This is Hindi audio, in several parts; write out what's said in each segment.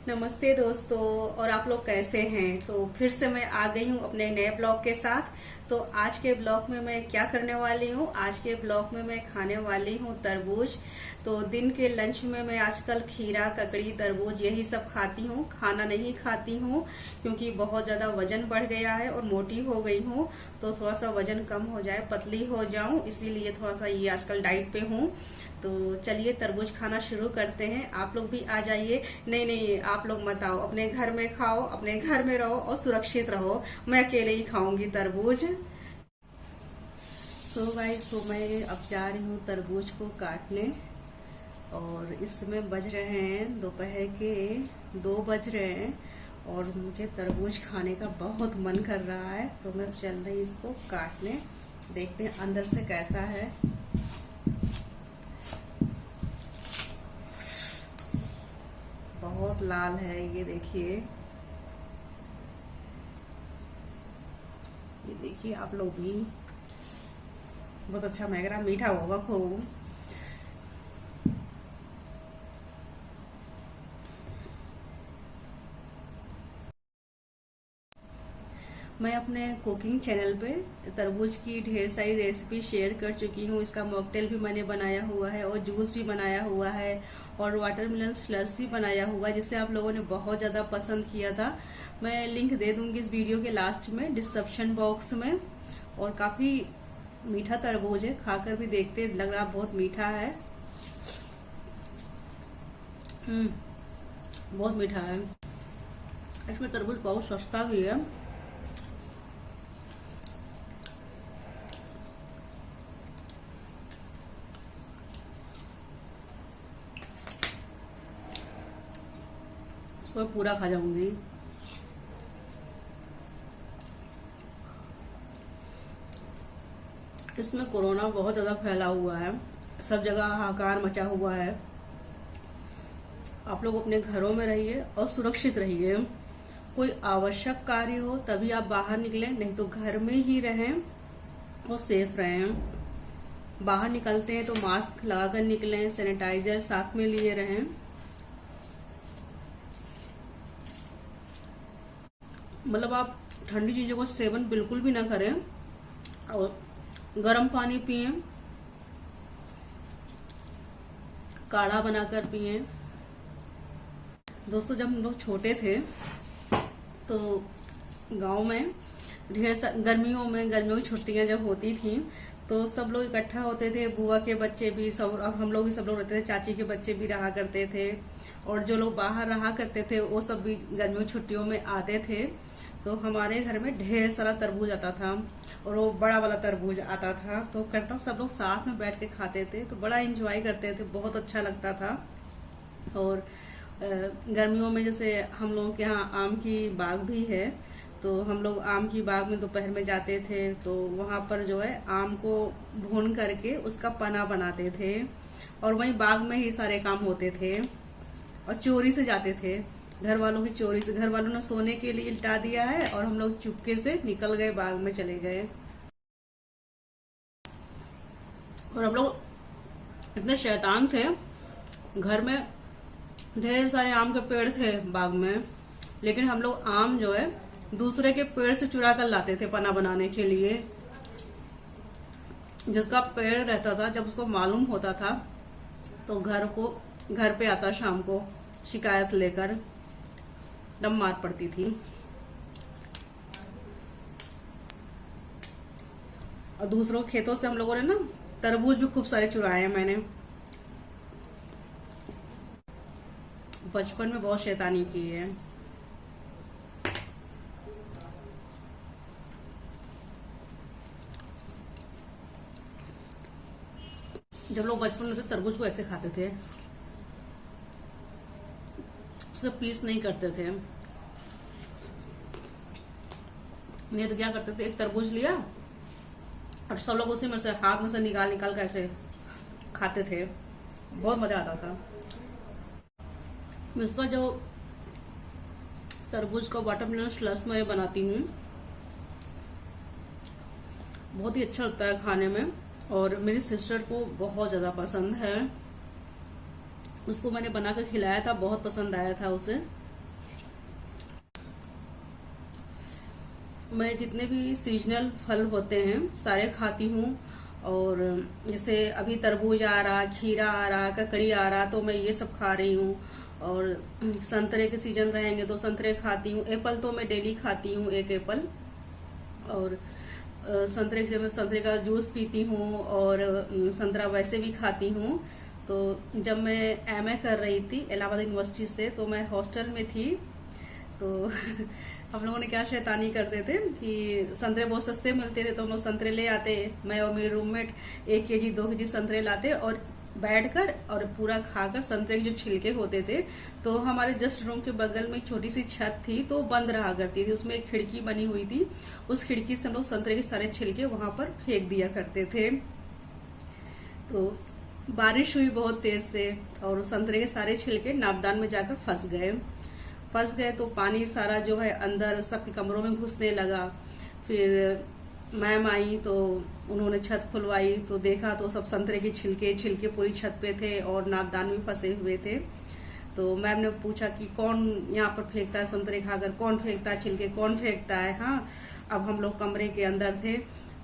नमस्ते दोस्तों। और आप लोग कैसे हैं? तो फिर से मैं आ गई हूँ अपने नए ब्लॉग के साथ। तो आज के ब्लॉग में मैं क्या करने वाली हूँ, आज के ब्लॉग में मैं खाने वाली हूँ तरबूज। तो दिन के लंच में मैं आजकल खीरा, ककड़ी, तरबूज यही सब खाती हूँ, खाना नहीं खाती हूँ क्योंकि बहुत ज्यादा वजन बढ़ गया है और मोटी हो गई हूँ। तो थोड़ा सा वजन कम हो जाए, पतली हो जाऊं, इसीलिए थोड़ा सा ये आजकल डाइट पे हूँ। तो चलिए तरबूज खाना शुरू करते हैं। आप लोग भी आ जाइए। नहीं नहीं, आप लोग मत आओ, अपने घर में खाओ, अपने घर में रहो और सुरक्षित रहो। मैं अकेले ही खाऊंगी तरबूज। तो गाइस, तो मैं अब जा रही हूँ तरबूज को काटने। और इस समय बज रहे हैं दोपहर के 2 बज रहे हैं और मुझे तरबूज खाने का बहुत मन कर रहा है। तो मैं चल रही इसको काटने, देखते हैं अंदर से कैसा है। बहुत लाल है, ये देखिए, ये देखिए आप लोग भी। बहुत अच्छा महक रहा, मीठा होगा खूब। मैं अपने कुकिंग चैनल पे तरबूज की ढेर सारी रेसिपी शेयर कर चुकी हूँ। इसका मॉकटेल भी मैंने बनाया हुआ है और जूस भी बनाया हुआ है और वाटरमेलन स्लश भी बनाया हुआ है, जिसे आप लोगों ने बहुत ज्यादा पसंद किया था। मैं लिंक दे दूंगी इस वीडियो के लास्ट में डिस्क्रिप्शन बॉक्स में। और काफी मीठा तरबूज है, खाकर भी देखते, लग रहा बहुत मीठा है। बहुत मीठा है। इसमें तरबूज बहुत सस्ता भी है। इसको मैं पूरा खा जाऊंगी। इसमें कोरोना बहुत ज्यादा फैला हुआ है, सब जगह हाहाकार मचा हुआ है। आप लोग अपने घरों में रहिए और सुरक्षित रहिए। कोई आवश्यक कार्य हो तभी आप बाहर निकलें, नहीं तो घर में ही रहें और सेफ रहें। बाहर निकलते हैं तो मास्क लगाकर निकलें, सैनिटाइजर साथ में लिए रहें। मतलब आप ठंडी चीजों का सेवन बिल्कुल भी ना करें और गर्म पानी पिए, काढ़ा बनाकर पिए। दोस्तों, जब हम लोग छोटे थे तो गांव में गर्मियों की छुट्टियां जब होती थी तो सब लोग इकट्ठा होते थे। बुआ के बच्चे भी सब, अब हम लोग भी सब लोग रहते थे, चाची के बच्चे भी रहा करते थे। और जो लोग बाहर रहा करते थे वो सब भी गर्मियों की छुट्टियों में आते थे। तो हमारे घर में ढेर सारा तरबूज आता था और वो बड़ा वाला तरबूज आता था। तो करता सब लोग साथ में बैठ के खाते थे, तो बड़ा एंजॉय करते थे, बहुत अच्छा लगता था। और गर्मियों में जैसे हम लोगों के यहाँ आम की बाग भी है, तो हम लोग आम की बाग में दोपहर में जाते थे। तो वहां पर जो है आम को भून करके उसका पना बनाते थे और वहीं बाग में ही सारे काम होते थे। और चोरी से जाते थे, घर वालों की चोरी से। घर वालों ने सोने के लिए लिटा दिया है और हम लोग चुपके से निकल गए, बाग में चले गए। और हम लोग इतने शैतान थे, घर में ढेर सारे आम के पेड़ थे बाग में, लेकिन हम लोग आम जो है दूसरे के पेड़ से चुरा कर लाते थे पना बनाने के लिए। जिसका पेड़ रहता था, जब उसको मालूम होता था तो घर पे आता शाम को शिकायत लेकर, दम मार पड़ती थी। और दूसरों खेतों से हम लोगों ने ना तरबूज भी खूब सारे चुराए हैं मैंने। बचपन में बहुत शैतानी की है। जब लोग बचपन में थे तरबूज को ऐसे खाते थे, उसका पीस नहीं करते थे। नहीं तो क्या करते थे, एक तरबूज लिया और सब लोग उसी में से हाथ में से निकाल निकाल कर ऐसे खाते थे। बहुत मजा आता था। इसका जो तरबूज का वाटरमेलन स्लश मैं बनाती हूँ, बहुत ही अच्छा लगता है खाने में और मेरी सिस्टर को बहुत ज्यादा पसंद है। उसको मैंने बनाकर खिलाया था, बहुत पसंद आया था उसे। मैं जितने भी सीजनल फल होते हैं सारे खाती हूँ। और जैसे अभी तरबूज आ रहा, खीरा आ रहा, ककड़ी आ रहा, तो मैं ये सब खा रही हूँ। और संतरे के सीजन रहेंगे तो संतरे खाती हूँ। एप्पल तो मैं डेली खाती हूँ, एक एप्पल। और संतरे के में संतरे का जूस पीती हूँ, और संतरा वैसे भी खाती हूँ। तो जब मैं एमए कर रही थी इलाहाबाद यूनिवर्सिटी से, तो मैं हॉस्टल में थी। तो हम लोगों ने क्या शैतानी करते थे कि संतरे बहुत सस्ते मिलते थे, तो हम लोग संतरे ले आते। मैं और मेरी रूममेट 1 केजी 2 केजी संतरे लाते और बैठकर और पूरा खाकर, संतरे के जो छिलके होते थे, तो हमारे जस्ट रूम के बगल में एक छोटी सी छत थी, तो बंद रहा करती थी, उसमें एक खिड़की बनी हुई थी। उस खिड़की से हम लोग संतरे के सारे छिलके वहां पर फेंक दिया करते थे। तो बारिश हुई बहुत तेज से, और संतरे के सारे छिलके नापदान में जाकर फंस गए। तो पानी सारा जो है अंदर सबके कमरों में घुसने लगा। फिर मैम आई तो उन्होंने छत खुलवाई, तो देखा तो सब संतरे के छिलके पूरी छत पे थे और नापदान में फंसे हुए थे। तो मैम ने पूछा कि कौन यहाँ पर फेंकता है संतरे खाकर, कौन फेंकता है छिलके, कौन फेंकता है। हाँ, अब हम लोग कमरे के अंदर थे,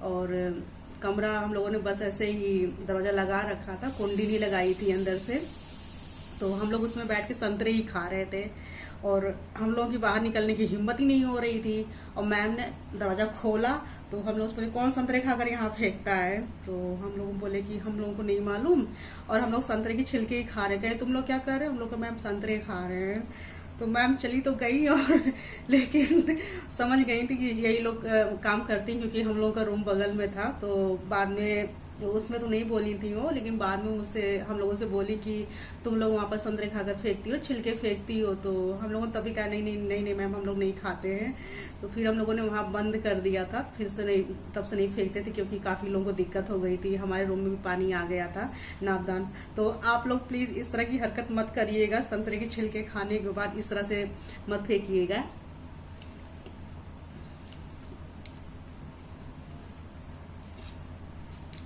और कमरा हम लोगों ने बस ऐसे ही दरवाजा लगा रखा था, कुंडी नहीं लगाई थी अंदर से। तो हम लोग उसमें बैठ के संतरे ही खा रहे थे, और हम लोगों की बाहर निकलने की हिम्मत ही नहीं हो रही थी। और मैम ने दरवाजा खोला तो हम लोग उसमें कौन संतरे खाकर यहाँ फेंकता है। तो हम लोग बोले कि हम लोगों को नहीं मालूम, और हम लोग संतरे की छिलके ही खा रहे। गए तुम लोग क्या कर रहे हो? हम लोग को मैम संतरे खा रहे हैं। तो मैम चली तो गई, और लेकिन समझ गई थी कि यही लोग काम करती, क्योंकि हम लोगों का रूम बगल में था। तो बाद में उसमें तो नहीं बोली थी वो, लेकिन बाद में मुझसे हम लोगों से बोली कि तुम लोग वहाँ पर संतरे खाकर फेंकती हो, छिलके फेंकती हो। तो हम लोगों ने तभी कहा नहीं मैम, हम लोग नहीं खाते हैं। तो फिर हम लोगों ने वहाँ बंद कर दिया था, फिर से नहीं, तब से नहीं फेंकते थे, क्योंकि काफी लोगों को दिक्कत हो गई थी। हमारे रूम में भी पानी आ गया था, नापदान। तो आप लोग प्लीज इस तरह की हरकत मत करिएगा, संतरे के छिलके खाने के बाद इस तरह से मत फेंकिएगा।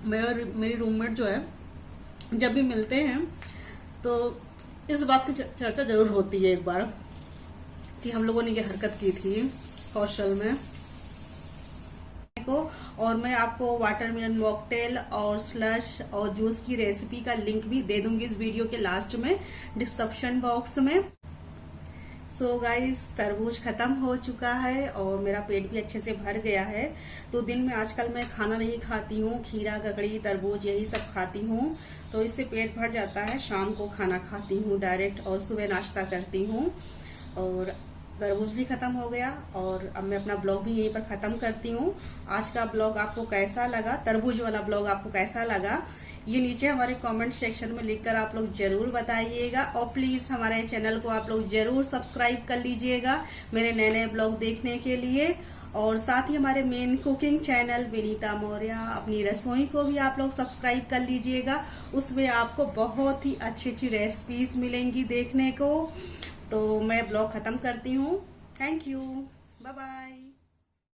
मैं और मेरी रूममेट जो है जब भी मिलते हैं तो इस बात की चर्चा जरूर होती है एक बार, कि हम लोगों ने ये हरकत की थी हॉस्टल में को। और मैं आपको वाटरमेलन मॉकटेल और स्लश और जूस की रेसिपी का लिंक भी दे दूंगी इस वीडियो के लास्ट में, डिस्क्रिप्शन बॉक्स में। सो गाइस, तरबूज खत्म हो चुका है और मेरा पेट भी अच्छे से भर गया है। तो दिन में आजकल मैं खाना नहीं खाती हूँ, खीरा ककड़ी तरबूज यही सब खाती हूँ, तो इससे पेट भर जाता है। शाम को खाना खाती हूँ डायरेक्ट, और सुबह नाश्ता करती हूँ। और तरबूज भी खत्म हो गया, और अब मैं अपना ब्लॉग भी यहीं पर खत्म करती हूँ। आज का ब्लॉग आपको कैसा लगा, तरबूज वाला ब्लॉग आपको कैसा लगा, ये नीचे हमारे कमेंट सेक्शन में लिखकर आप लोग जरूर बताइएगा। और प्लीज हमारे चैनल को आप लोग जरूर सब्सक्राइब कर लीजिएगा मेरे नए नए ब्लॉग देखने के लिए। और साथ ही हमारे main cooking channel Vinita Maurya अपनी रसोई को भी आप लोग सब्सक्राइब कर लीजिएगा। उसमें आपको बहुत ही अच्छी अच्छी रेसिपीज मिलेंगी देखने को। तो मैं ब्लॉग खत्म करती हूँ। Thank you, bye bye.